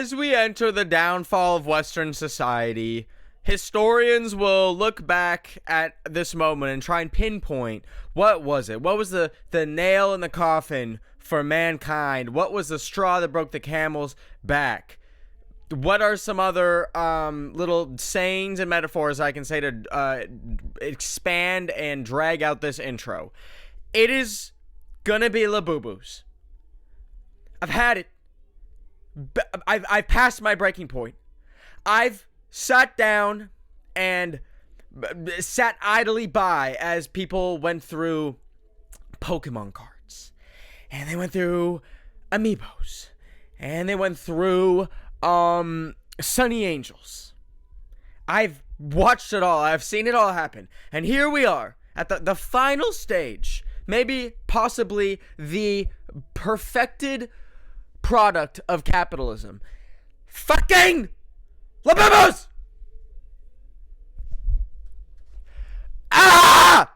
As we enter the downfall of Western society, historians will look back at this moment and try and pinpoint what was it? What was the nail in the coffin for mankind? What was the straw that broke the camel's back? What are some other little sayings and metaphors I can say to expand and drag out this intro? It is gonna be Labubus. I've had it. I've passed my breaking point. I've sat down and sat idly by as people went through Pokemon cards, and they went through amiibos, and they went through Sunny Angels. I've watched it all. I've seen it all happen, and here we are at the final stage, maybe possibly the perfected product of capitalism. Fucking Labubus! Ah!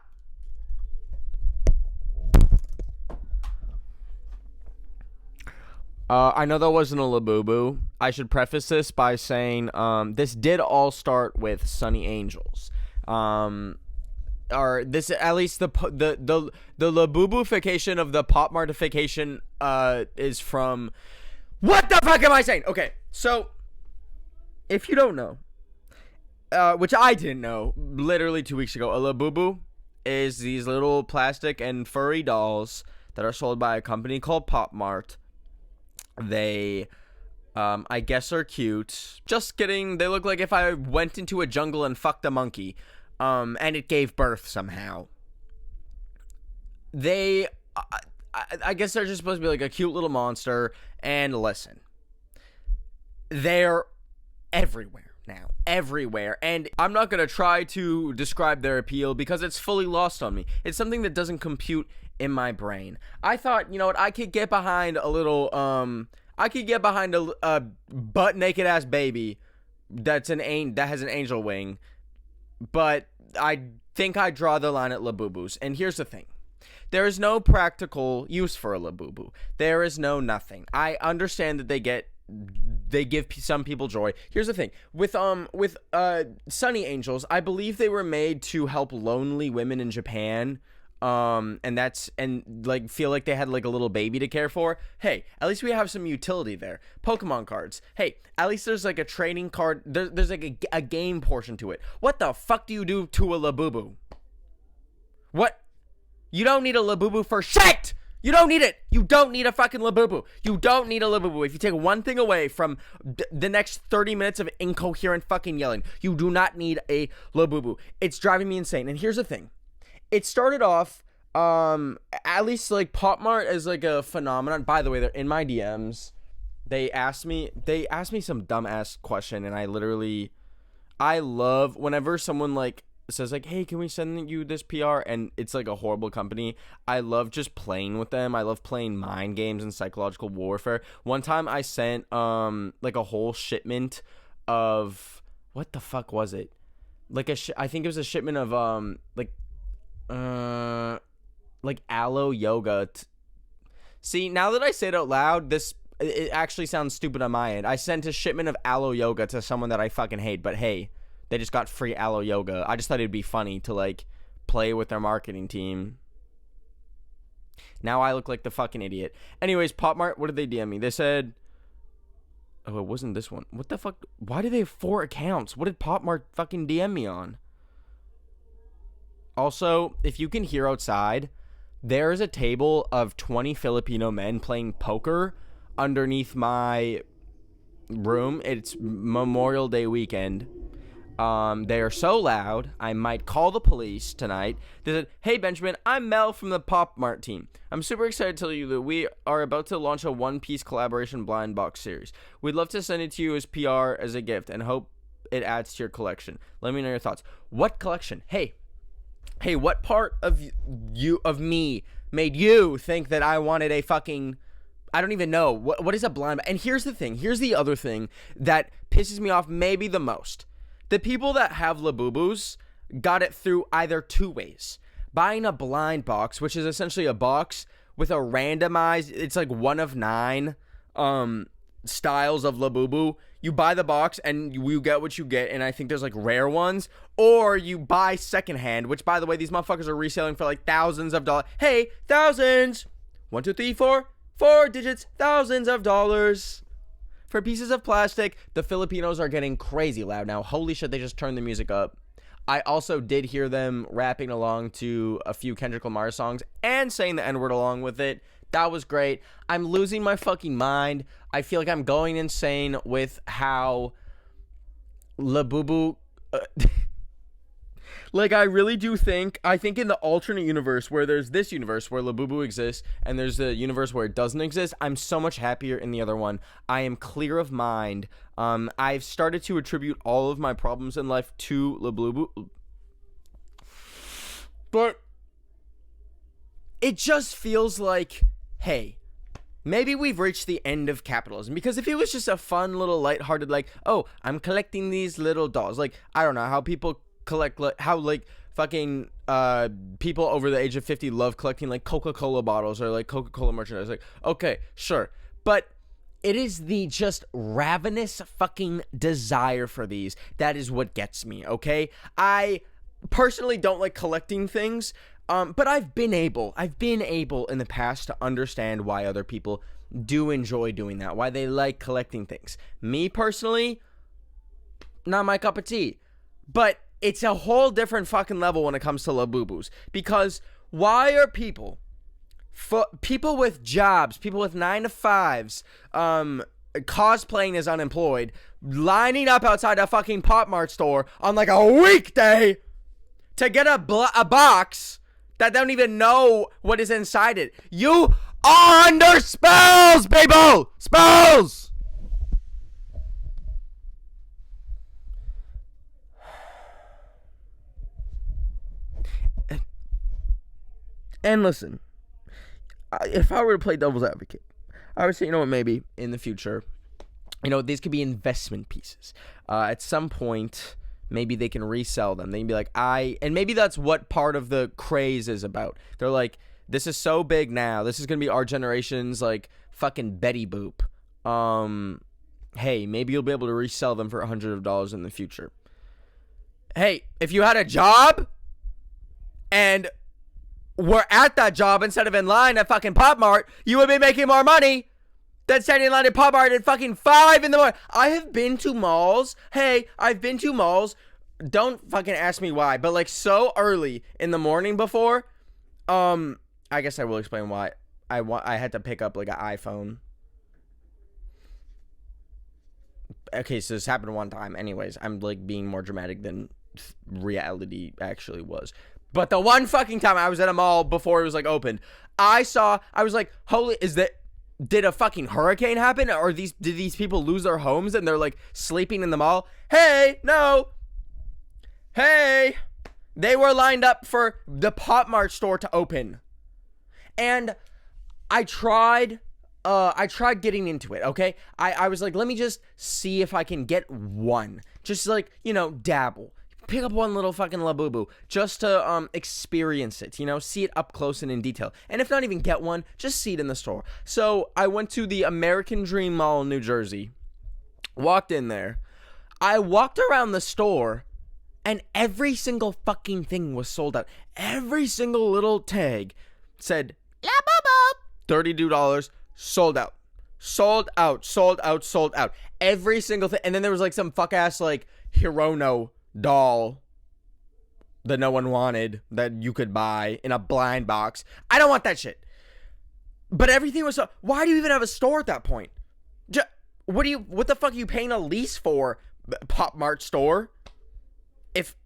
I know that wasn't a Labubu. I should preface this by saying this did all start with Sunny Angels. Or this, at least the Labubufication of the Pop Martification is from... What the fuck am I saying? Okay, so if you don't know, which I didn't know literally 2 weeks ago, a Labubu is these little plastic and furry dolls that are sold by a company called Pop Mart. They, I guess, are cute. Just kidding. They look like if I went into a jungle and fucked a monkey, and it gave birth somehow. They, I guess they're just supposed to be like a cute little monster. And listen, they're everywhere now. Everywhere. And I'm not going to try to describe their appeal because it's fully lost on me. It's something that doesn't compute in my brain. I thought, you know what, I could get behind a little, I could get behind a butt naked ass baby that has an angel wing. But I think I draw the line at Labubus. And here's the thing. There is no practical use for a Labubu. There is no nothing. I understand that they give some people joy. Here's the thing. With Sunny Angels, I believe they were made to help lonely women in Japan. And feel like they had like a little baby to care for. Hey, at least we have some utility there. Pokemon cards. Hey, at least there's like a trading card. There's like a game portion to it. What the fuck do you do to a Labubu? What? You don't need a Labubu for shit! You don't need it! You don't need a fucking Labubu. You don't need a Labubu. If you take one thing away from the next 30 minutes of incoherent fucking yelling, you do not need a Labubu. It's driving me insane. And here's the thing. It started off, at least like Pop Mart as like a phenomenon. By the way, they're in my DMs. They asked me some dumbass question, and I love whenever someone like says like, hey, can we send you this PR? And it's like a horrible company. I love just playing with them. I love playing mind games and psychological warfare. One time I sent like a whole shipment of, what the fuck was it? Like I think it was a shipment of like aloe yoga. See, now that I say it out loud, it actually sounds stupid on my end. I sent a shipment of aloe yoga to someone that I fucking hate, but hey, they just got free aloe yoga. I just thought it'd be funny to like play with their marketing team. Now I look like the fucking idiot. Anyways, Pop Mart, what did they DM me? They said, oh, it wasn't this one. What the fuck? Why do they have 4 accounts? What did Pop Mart fucking DM me on? Also, if you can hear outside, there is a table of 20 Filipino men playing poker underneath my room. It's Memorial Day weekend. They are so loud, I might call the police tonight. They said, hey Benjamin, I'm Mel from the Pop Mart team. I'm super excited to tell you that we are about to launch a One Piece collaboration blind box series. We'd love to send it to you as PR as a gift and hope it adds to your collection. Let me know your thoughts. What collection? Hey, what part of me made you think that I wanted a fucking... I don't even know. What is a blind... And here's the thing. Here's the other thing that pisses me off maybe the most. The people that have Labubus got it through either 2 ways. Buying a blind box, which is essentially a box with a randomized... It's like 1 of 9 styles of Labubu. You buy the box and you get what you get, and I think there's like rare ones, or you buy secondhand, which by the way, these motherfuckers are reselling for like thousands of dollars. Hey, thousands! 1, 2, 3, 4, 4 digits, thousands of dollars for pieces of plastic. The Filipinos are getting crazy loud now. Holy shit, they just turned the music up. I also did hear them rapping along to a few Kendrick Lamar songs and saying the N-word along with it. That was great. I'm losing my fucking mind. I feel like I'm going insane with how Labubu... like, I really do think... I think in the alternate universe where there's this universe where Labubu exists and there's the universe where it doesn't exist, I'm so much happier in the other one. I am clear of mind. I've started to attribute all of my problems in life to Labubu. But it just feels like... hey, maybe we've reached the end of capitalism. Because if it was just a fun little lighthearted, like, oh, I'm collecting these little dolls. Like, I don't know how people collect, how, like, fucking people over the age of 50 love collecting, like, Coca-Cola bottles or, like, Coca-Cola merchandise. Like, okay, sure. But it is the just ravenous fucking desire for these that is what gets me, okay? I personally don't like collecting things. But I've been able in the past to understand why other people do enjoy doing that, why they like collecting things. Me personally, not my cup of tea. But it's a whole different fucking level when it comes to Labubus. Because why are people with jobs, people with 9 to 5s, cosplaying as unemployed, lining up outside a fucking Pop Mart store on like a weekday to get a box that don't even know what is inside it? You are under spells, people! Spells! And listen, if I were to play devil's advocate, I would say, you know what, maybe in the future, you know, these could be investment pieces. At some point, maybe they can resell them. They can be like, and maybe that's what part of the craze is about. They're like, this is so big now. This is going to be our generation's, like, fucking Betty Boop. Hey, maybe you'll be able to resell them for $100 in the future. Hey, if you had a job and were at that job instead of in line at fucking Pop Mart, you would be making more money than standing in line at Pop Mart at fucking 5 in the morning. I have been to malls. Hey, I've been to malls. Don't fucking ask me why, but like so early in the morning before. I guess I will explain why. I had to pick up like an iPhone. Okay, so this happened one time. Anyways, I'm like being more dramatic than reality actually was. But the one fucking time I was at a mall before it was like open, I was like, holy, did a fucking hurricane happen? Or did these people lose their homes and they're like sleeping in the mall? Hey, no. Hey, they were lined up for the Pop Mart store to open. And I tried getting into it, okay? I was like, let me just see if I can get one. Just like, you know, dabble. Pick up one little fucking Labubu just to experience it, you know, see it up close and in detail. And if not even get one, just see it in the store. So I went to the American Dream Mall in New Jersey, walked in there. I walked around the store and every single fucking thing was sold out. Every single little tag said Labubu, $32, sold out. Sold out, sold out, sold out. Every single thing. And then there was like some fuck ass like Hirono doll that no one wanted that you could buy in a blind box. I don't want that shit. But everything was so... Why do you even have a store at that point? What the fuck are you paying a lease for, Pop Mart store? If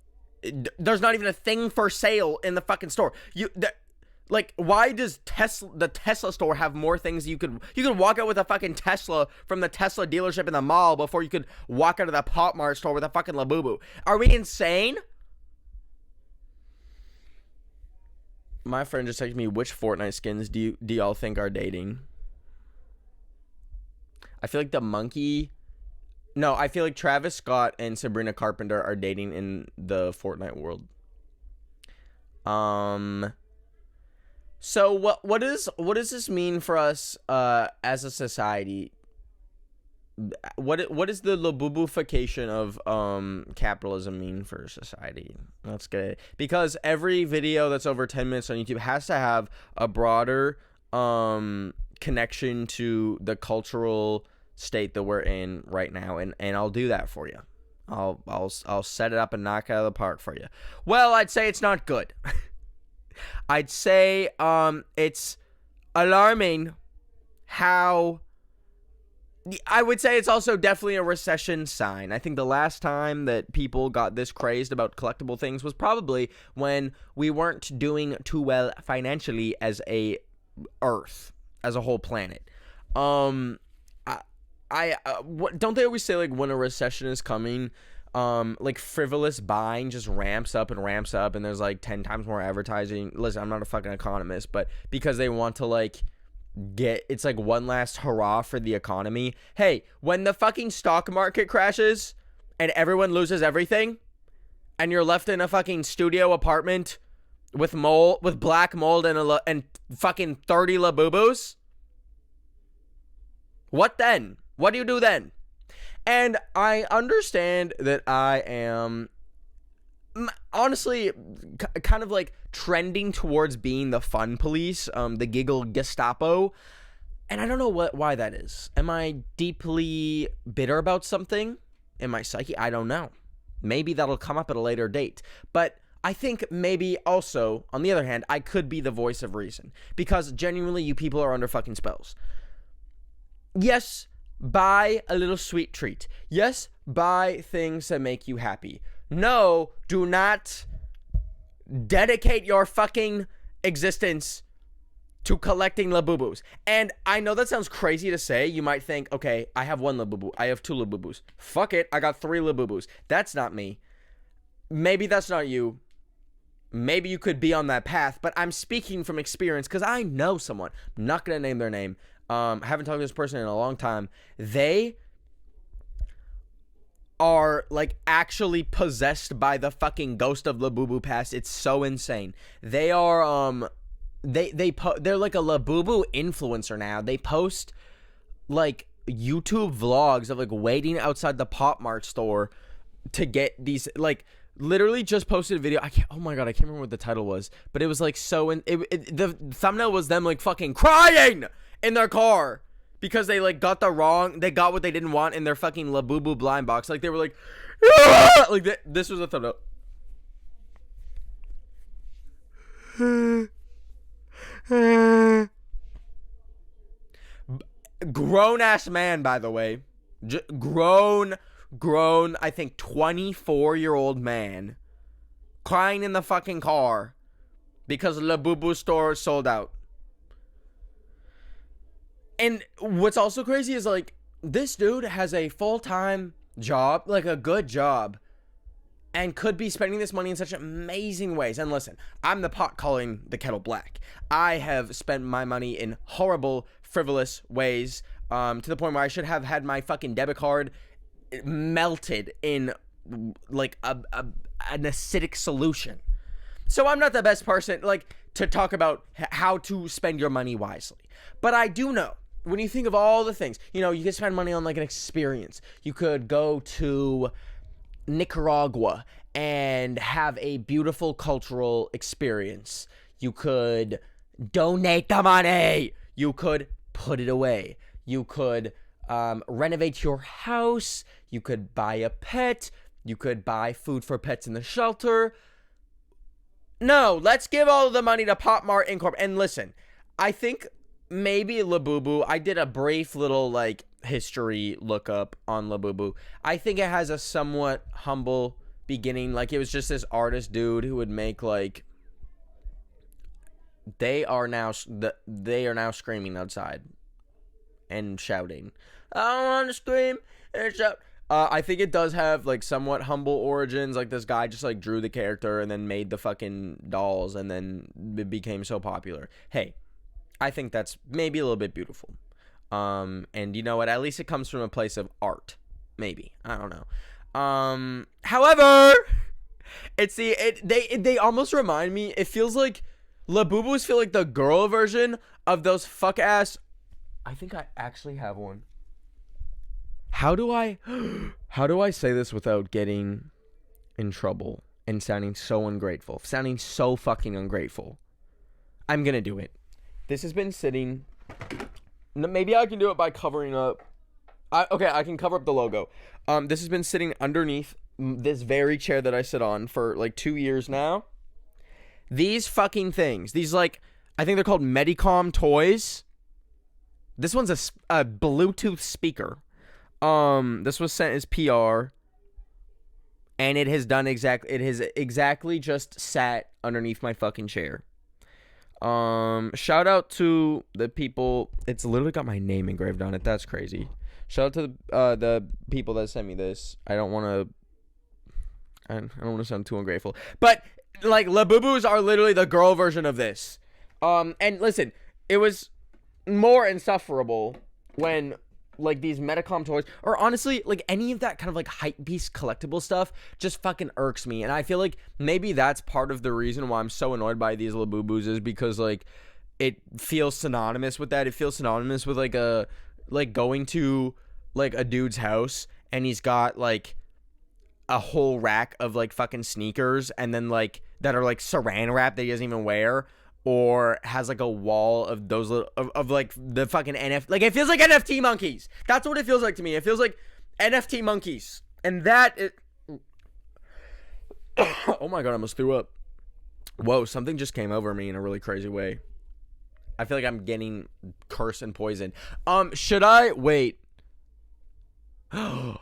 there's not even a thing for sale in the fucking store. Like, why does the Tesla store have more things you could walk out with a fucking Tesla from the Tesla dealership in the mall before you could walk out of the Pop Mart store with a fucking Labubu? Are we insane? My friend just texted me, which Fortnite skins do y'all think are dating? I feel like the monkey... No, I feel like Travis Scott and Sabrina Carpenter are dating in the Fortnite world. So what does this mean for us as a society? what is the Labubufication of capitalism mean for society? Let's get it, because every video that's over 10 minutes on YouTube has to have a broader connection to the cultural state that we're in right now, and I'll do that for you. I'll set it up and knock it out of the park for you. Well, I'd say it's not good. I'd say it's alarming how. I would say it's also definitely a recession sign. I think the last time that people got this crazed about collectible things was probably when we weren't doing too well financially as a Earth, as a whole planet. Don't they always say, like, when a recession is coming, like, frivolous buying just ramps up, and there's like 10 times more advertising? Listen, I'm not a fucking economist, but because they want to, like, it's like one last hurrah for the economy. Hey, when the fucking stock market crashes and everyone loses everything, and you're left in a fucking studio apartment with black mold and fucking 30 Labubus, what then? What do you do then? And I understand that I am honestly kind of like trending towards being the fun police, the giggle Gestapo, and I don't know why that is. Am I deeply bitter about something in my psyche? I don't know. Maybe that'll come up at a later date. But I think maybe also, on the other hand, I could be the voice of reason, because genuinely you people are under fucking spells. Yes, buy a little sweet treat. Yes, buy things that make you happy. No, do not dedicate your fucking existence to collecting Labubus. And I know that sounds crazy to say. You might think, okay, I have one Labubu. I have two Labubus. Fuck it, I got 3 Labubus. That's not me. Maybe that's not you. Maybe you could be on that path, but I'm speaking from experience because I know someone. I'm not going to name their name. I haven't talked to this person in a long time. They are like actually possessed by the fucking ghost of Labubu past. It's so insane. They are they're like a Labubu influencer now. They post like YouTube vlogs of like waiting outside the Pop Mart store to get these, like, literally just posted a video. Oh my god, I can't remember what the title was, but it was like the thumbnail was them like fucking crying in their car because they like got what they didn't want in their fucking Labubu blind box. Like they were like, "Aah!" Like this was a thumbnail. Grown ass man, by the way. Grown, I think 24-year-old man crying in the fucking car because Labubu store sold out. And what's also crazy is, like, this dude has a full-time job, like a good job, and could be spending this money in such amazing ways. And listen, I'm the pot calling the kettle black. I have spent my money in horrible, frivolous ways, to the point where I should have had my fucking debit card melted in like an acidic solution. So I'm not the best person, like, to talk about how to spend your money wisely. But I do know, when you think of all the things, you know, you can spend money on like an experience. You could go to Nicaragua and have a beautiful cultural experience. You could donate the money. You could put it away. You could renovate your house. You could buy a pet. You could buy food for pets in the shelter. No, let's give all of the money to Pop Mart Incorp. And listen, I think maybe Labubu, I did a brief little like history lookup on Labubu. I think it has a somewhat humble beginning. Like, it was just this artist dude who would make like, they are now screaming outside and shouting, I want to scream and shout. I think it does have like somewhat humble origins. Like, this guy just like drew the character and then made the fucking dolls, and then it became so popular. Hey, I think that's maybe a little bit beautiful. And you know what? At least it comes from a place of art. Maybe. I don't know. However, they almost remind me, it feels like Labubus feel like the girl version of those fuck ass. I think I actually have one. How do I say this without getting in trouble and sounding so ungrateful, sounding so fucking ungrateful? I'm gonna do it. This has been sitting. Maybe I can do it by covering up. I can cover up the logo. This has been sitting underneath this very chair that I sit on for like 2 years now. These fucking things. These, like, I think they're called Medicom toys. This one's a Bluetooth speaker. This was sent as PR. And it has exactly just sat underneath my fucking chair. Shout out to the people. It's literally got my name engraved on it. That's crazy. Shout out to the people that sent me this. I don't want to sound too ungrateful, but like Labubus are literally the girl version of this. And listen, it was more insufferable when like these Medicom toys, or honestly, like any of that kind of like hype beast collectible stuff just fucking irks me. And I feel like maybe that's part of the reason why I'm so annoyed by these Labubus, is because like it feels synonymous with that. It feels synonymous with like going to like a dude's house and he's got like a whole rack of like fucking sneakers, and then like that are like saran wrap that he doesn't even wear, or has like a wall of those little of like the fucking NFT. Like it feels like NFT monkeys. That's what it feels like to me. It feels like NFT monkeys. And that is oh my god, I almost threw up. Whoa, something just came over me in a really crazy way. I feel like I'm getting cursed and poisoned. Should I wait? I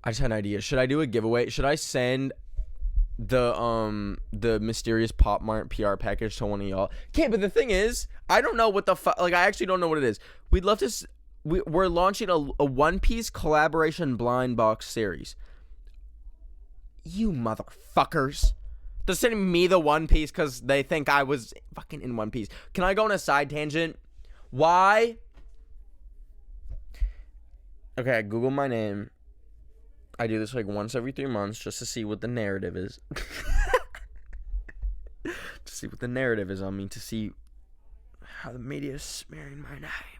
just had an idea. Should I do a giveaway? Should I send the mysterious Pop Mart PR package to one of y'all? Okay, but the thing is, I don't know what the fuck. Like, I actually don't know what it is. We'd love to. We're launching a One Piece collaboration blind box series. You motherfuckers. They're sending me the One Piece because they think I was fucking in One Piece. Can I go on a side tangent? Why? Okay, I Google my name. I do this like once every 3 months just to see what the narrative is. To see what the narrative is on me. To see how the media is smearing my name.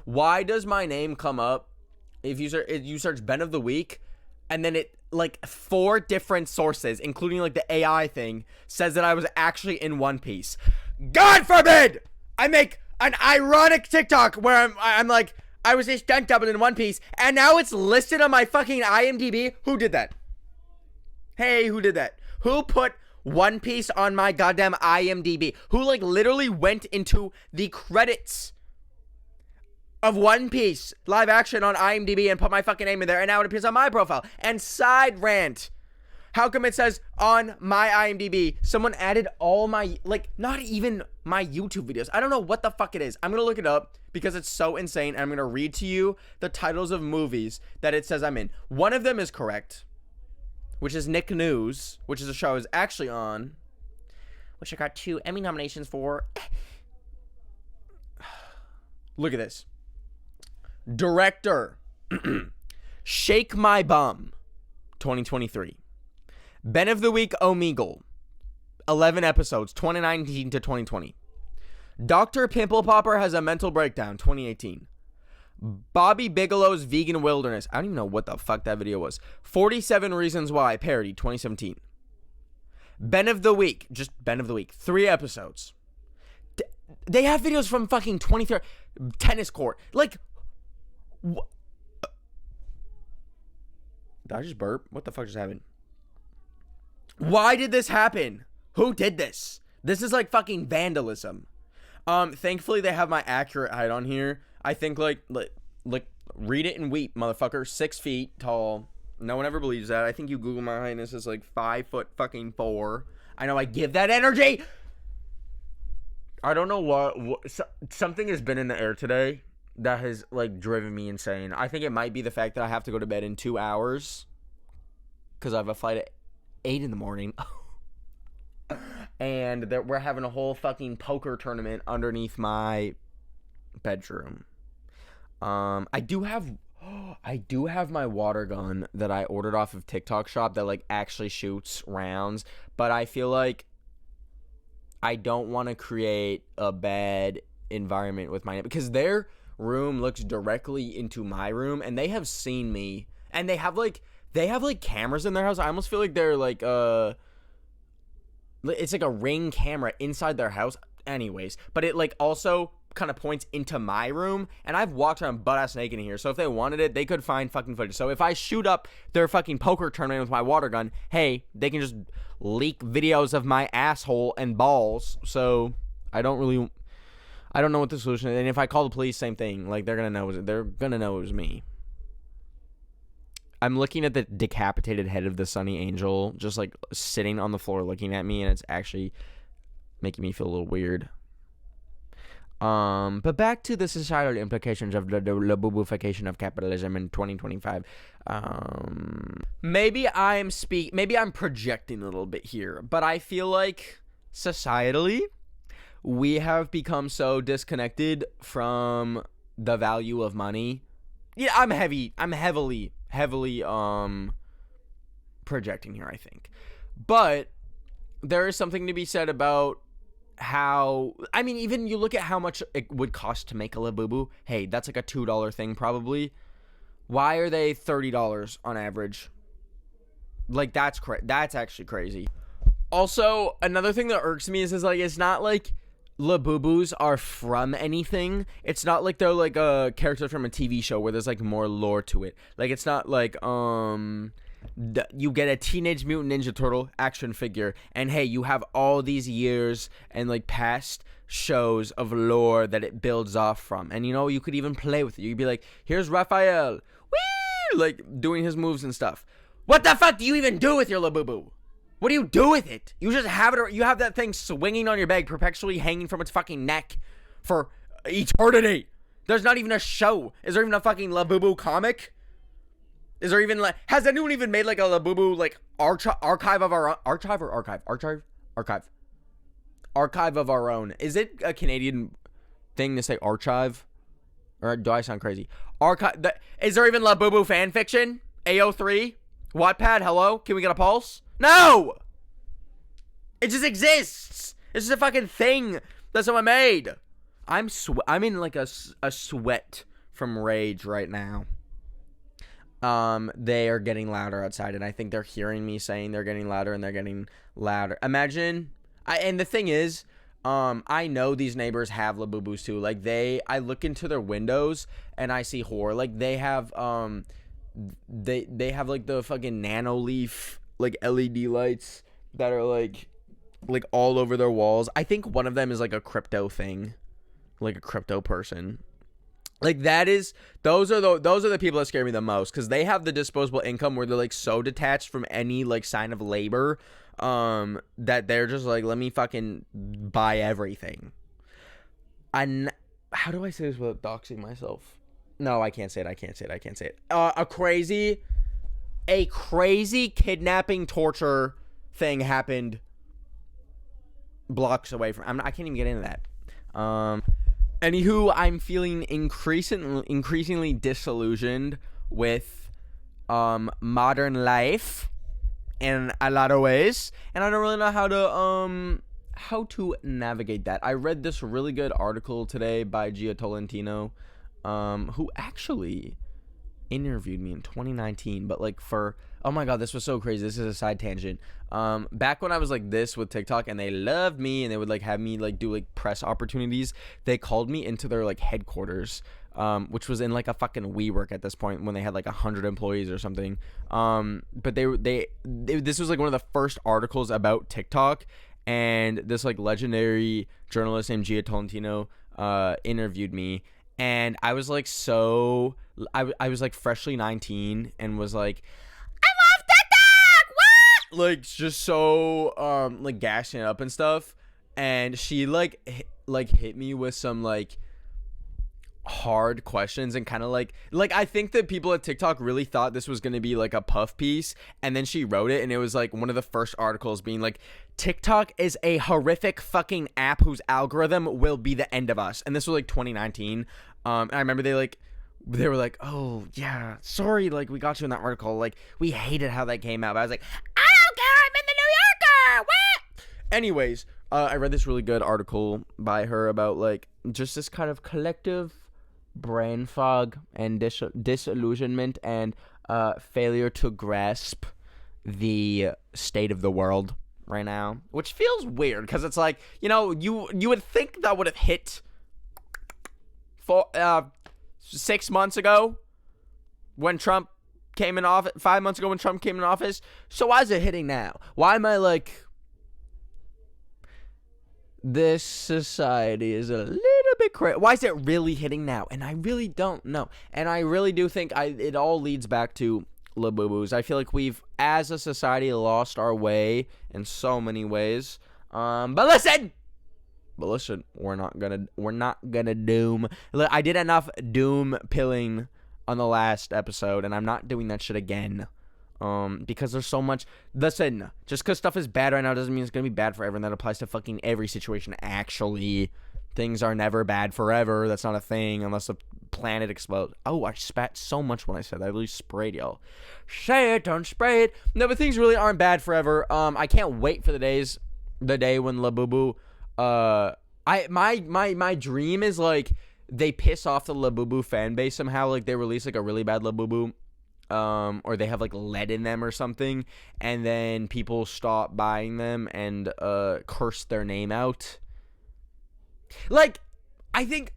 Why does my name come up if you search Ben of the Week, and then it like 4 different sources, including like the AI thing, says that I was actually in One Piece? God forbid I make an ironic TikTok where I'm like, I was a stunt double in One Piece, and now it's listed on my fucking IMDb. Who did that? Hey, who did that? Who put One Piece on my goddamn IMDb? Who like literally went into the credits of One Piece live action on IMDb and put my fucking name in there, and now it appears on my profile? And side rant, how come it says on my IMDb someone added all my, like, not even my YouTube videos? I don't know what the fuck it is. I'm gonna look it up because it's so insane, and I'm gonna read to you the titles of movies that it says I'm in. One of them is correct, which is Nick News, which is a show I was actually on, which I got 2 Emmy nominations for. Look at this. Director, Shake My Bum, 2023. Ben of the Week, Omegle, 11 episodes, 2019 to 2020. Dr. Pimple Popper has a mental breakdown, 2018. Bobby Bigelow's Vegan Wilderness. I don't even know what the fuck that video was. 47 Reasons Why, parody, 2017. Ben of the Week, just Ben of the Week, 3 episodes. They have videos from fucking 23. Tennis court. Like, did I just burp? What the fuck just happened? Why did this happen? Who did this? This is like fucking vandalism. Thankfully they have my accurate height on here. I think like read it and weep, motherfucker. 6 feet tall. No one ever believes that. I think you Google my height and this is like 5'4". I know I give that energy. I don't know what something has been in the air today that has like driven me insane. I think it might be the fact that I have to go to bed in 2 hours because I have a flight at 8 in the morning. And we're having a whole fucking poker tournament underneath my bedroom. I do have my water gun that I ordered off of TikTok shop that like actually shoots rounds, but I feel like I don't want to create a bad environment with my, because they're room looks directly into my room, and they have seen me, and they have like cameras in their house. I almost feel like they're like it's like a Ring camera inside their house. Anyways, but it like also kind of points into my room, and I've walked around butt ass naked in here, so if they wanted it, they could find fucking footage. So if I shoot up their fucking poker tournament with my water gun, hey, they can just leak videos of my asshole and balls. So I don't know what the solution is. And if I call the police, same thing. Like, they're gonna know it was me. I'm looking at the decapitated head of the Sunny Angel just like sitting on the floor looking at me, and it's actually making me feel a little weird. But back to the societal implications of the Labubufication of capitalism in 2025. Maybe I'm projecting a little bit here, but I feel like societally we have become so disconnected from the value of money. Yeah, I'm heavily projecting here, I think. But there is something to be said about how, I mean, even you look at how much it would cost to make a Labubu. Hey, that's like a $2 thing probably. Why are they $30 on average? Like, that's actually crazy. Also, another thing that irks me is like, it's not like Labubus are from anything. It's not like they're like a character from a TV show where there's like more lore to it. Like, it's not like you get a Teenage Mutant Ninja Turtle action figure, and hey, you have all these years and like past shows of lore that it builds off from, and you know, you could even play with it. You'd be like, here's Raphael, woo, like doing his moves and stuff. What the fuck do you even do with your Labubu? What do you do with it? You just have it, you have that thing swinging on your bag, perpetually hanging from its fucking neck for eternity. There's not even a show. Is there even a fucking Labubu comic? Is there even like, has anyone even made like a Labubu like archive of our own? Archive of our own. Is it a Canadian thing to say archive? Or do I sound crazy? Is there even Labubu fan fiction? AO3? Wattpad? Hello? Can we get a pulse? No! It just exists. It's just a fucking thing that someone made. I'm in like a sweat from rage right now. They are getting louder outside, and I think they're hearing me saying they're getting louder, and they're getting louder. Imagine, and the thing is, I know these neighbors have Labubus too. Like, I look into their windows and I see horror. Like, they have, they have like the fucking nano leaf, like LED lights that are like all over their walls. I think one of them is like a crypto thing, like a crypto person. Like, those are the people that scare me the most, because they have the disposable income where they're like so detached from any like sign of labor, that they're just like, let me fucking buy everything. And how do I say this without doxing myself? No, I can't say it. A crazy kidnapping torture thing happened blocks away from. I can't even get into that. Anywho, I'm feeling increasingly disillusioned with modern life in a lot of ways, and I don't really know how to navigate that. I read this really good article today by Gia Tolentino, who actually interviewed me in 2019, but like oh my god, this was so crazy. This is a side tangent. Back when I was like this with TikTok, and they loved me, and they would like have me like do like press opportunities, they called me into their like headquarters, which was in like a fucking WeWork at this point, when they had like 100 employees or something. But this was like one of the first articles about TikTok, and this like legendary journalist named Gia Tolentino interviewed me, and I was like I was like freshly 19 and was like, I love TikTok, what? Like, just so like gassing it up and stuff. And she like hit me with some like hard questions, and kind of like I think that people at TikTok really thought this was going to be like a puff piece, and then she wrote it, and it was like one of the first articles being like, TikTok is a horrific fucking app whose algorithm will be the end of us. And this was like 2019. And I remember they were like, oh yeah, sorry, like we got you in that article, like we hated how that came out. But I was like, I don't care, I'm in the New Yorker, what? Anyways, I read this really good article by her about like just this kind of collective brain fog and disillusionment and failure to grasp the state of the world right now, which feels weird because it's like, you would think that would have hit for 6 months ago when Trump came in office, 5 months ago when Trump came in office. So why is it hitting now? Why am I like, this society is a little bit crazy? Why is it really hitting now? And I really don't know. And I really do think it all leads back to Labubus. I feel like we've, as a society, lost our way in so many ways. But listen, we're not gonna doom. I did enough doom pilling on the last episode, and I'm not doing that shit again. Because there's so much. Listen, just because stuff is bad right now doesn't mean it's gonna be bad forever, and that applies to fucking every situation. Actually, things are never bad forever. That's not a thing unless the planet explodes. Oh, I spat so much when I said that. I really sprayed y'all. Say it, don't spray it. No, but things really aren't bad forever. I can't wait for the day when Labubu. My dream is like they piss off the Labubu fan base somehow. Like they release like a really bad Labubu. Or they have like lead in them or something, and then people stop buying them and curse their name out. Like, I think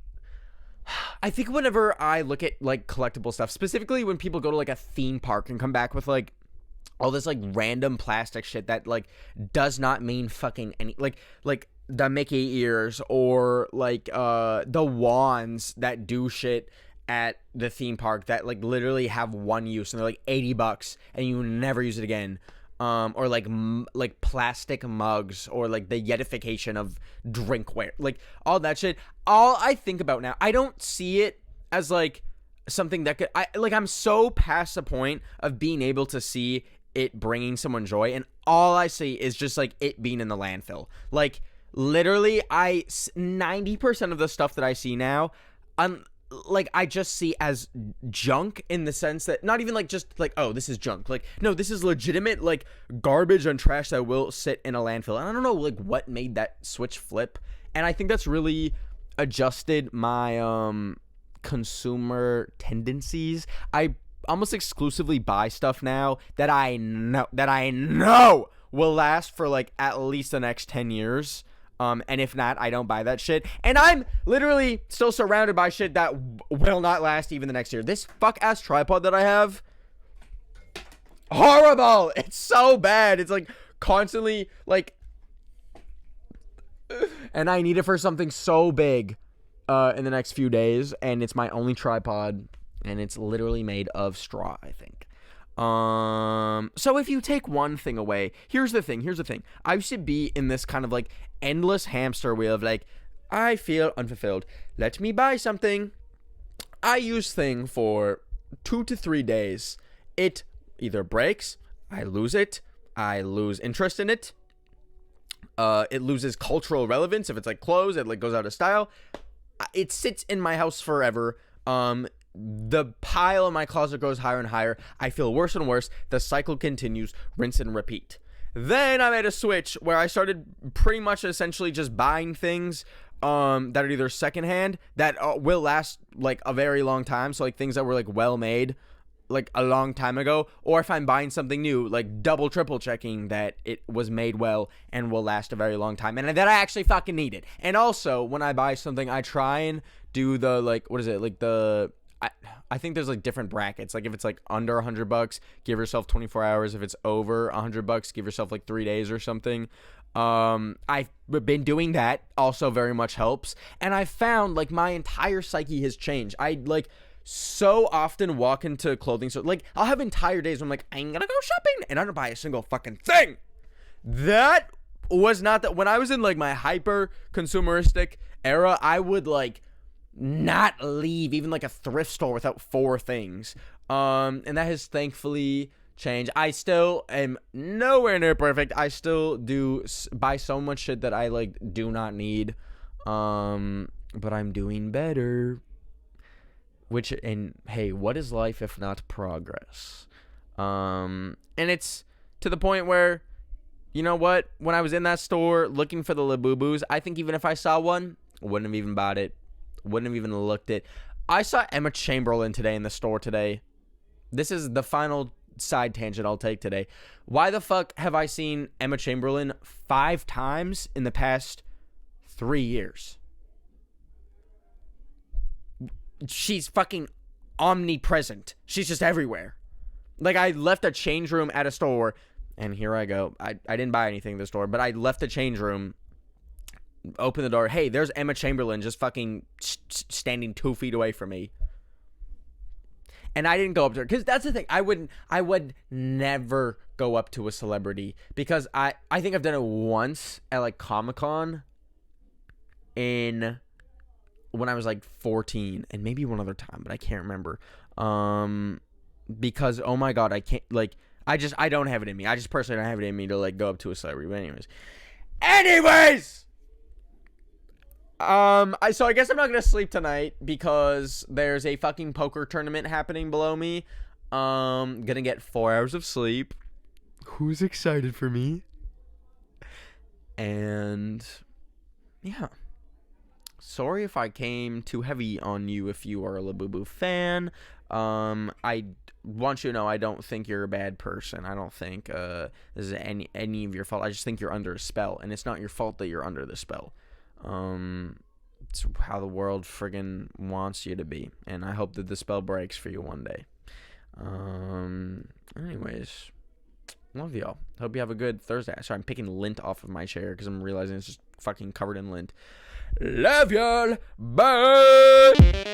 whenever I look at like collectible stuff, specifically when people go to like a theme park and come back with like all this like random plastic shit that like does not mean fucking any, like the Mickey ears or like the wands that do shit at the theme park that like literally have one use and they're like $80 and you never use it again, or like plastic mugs, or like the yetification of drinkware, like all that shit. All I think about now, I don't see it as like something that could, I'm so past the point of being able to see it bringing someone joy, and all I see is just like it being in the landfill. Like literally 90% of the stuff that I see now, I just see as junk, in the sense that not even like just like, oh, this is junk. Like, no, this is legitimate like garbage and trash that will sit in a landfill. And I don't know like what made that switch flip. And I think that's really adjusted my consumer tendencies. I almost exclusively buy stuff now that I know will last for like at least the next 10 years. And if not, I don't buy that shit. And I'm literally still surrounded by shit that will not last even the next year. This fuck-ass tripod that I have, horrible. It's so bad. It's like constantly like, and I need it for something so big in the next few days. And it's my only tripod, and it's literally made of straw, I think. So if you take one thing away, here's the thing. I should be in this kind of like endless hamster wheel of like, I feel unfulfilled. Let me buy something. I use thing for 2 to 3 days. It either breaks, I lose it, I lose interest in it. It loses cultural relevance. If it's like clothes, it like goes out of style. It sits in my house forever. The pile in my closet grows higher and higher. I feel worse and worse. The cycle continues, rinse and repeat. Then I made a switch where I started pretty much essentially just buying things that are either secondhand that will last like a very long time. So like things that were like well made like a long time ago, or if I'm buying something new, like double triple checking that it was made well and will last a very long time and that I actually fucking need it. And also when I buy something, I try and do the like, what is it, like the I think there's like different brackets. Like if it's like under $100, give yourself 24 hours. If it's over $100, give yourself like 3 days or something. I've been doing that. Also very much helps. And I found like my entire psyche has changed. I like so often walk into clothing stores. Like I'll have entire days where I'm like, I'm gonna go shopping, and I don't buy a single fucking thing. That was not that. When I was in like my hyper consumeristic era, I would like not leave even like a thrift store without 4 things. And that has thankfully changed. I still am nowhere near perfect. I still do buy so much shit that I like do not need. But I'm doing better. And hey, what is life if not progress? And it's to the point where, you know what? When I was in that store looking for the Labubus, I think even if I saw one, I wouldn't have even bought it. Wouldn't have even looked it. I saw Emma Chamberlain today in the store today. This is the final side tangent I'll take today. Why the fuck have I seen Emma Chamberlain 5 times in the past 3 years? She's fucking omnipresent. She's just everywhere. Like, I left a change room at a store, and here I go. I didn't buy anything at the store, but I left the change room, opened the door. Hey, there's Emma Chamberlain just fucking standing 2 feet away from me. And I didn't go up to her, because that's the thing. I would never go up to a celebrity, because I think I've done it once at, like, Comic-Con when I was, like, 14, and maybe one other time, but I can't remember. Because, oh my god, I can't, like, I don't have it in me. I just personally don't have it in me to, like, go up to a celebrity. But anyways! So I guess I'm not gonna sleep tonight because there's a fucking poker tournament happening below me. Gonna get 4 hours of sleep. Who's excited for me? And yeah. Sorry if I came too heavy on you if you are a Labubu fan. I want you to know I don't think you're a bad person. I don't think this is any of your fault. I just think you're under a spell, and it's not your fault that you're under the spell. It's how the world friggin' wants you to be, and I hope that the spell breaks for you one day. Anyways, love y'all. Hope you have a good Thursday. Sorry, I'm picking lint off of my chair because I'm realizing it's just fucking covered in lint. Love y'all. Bye.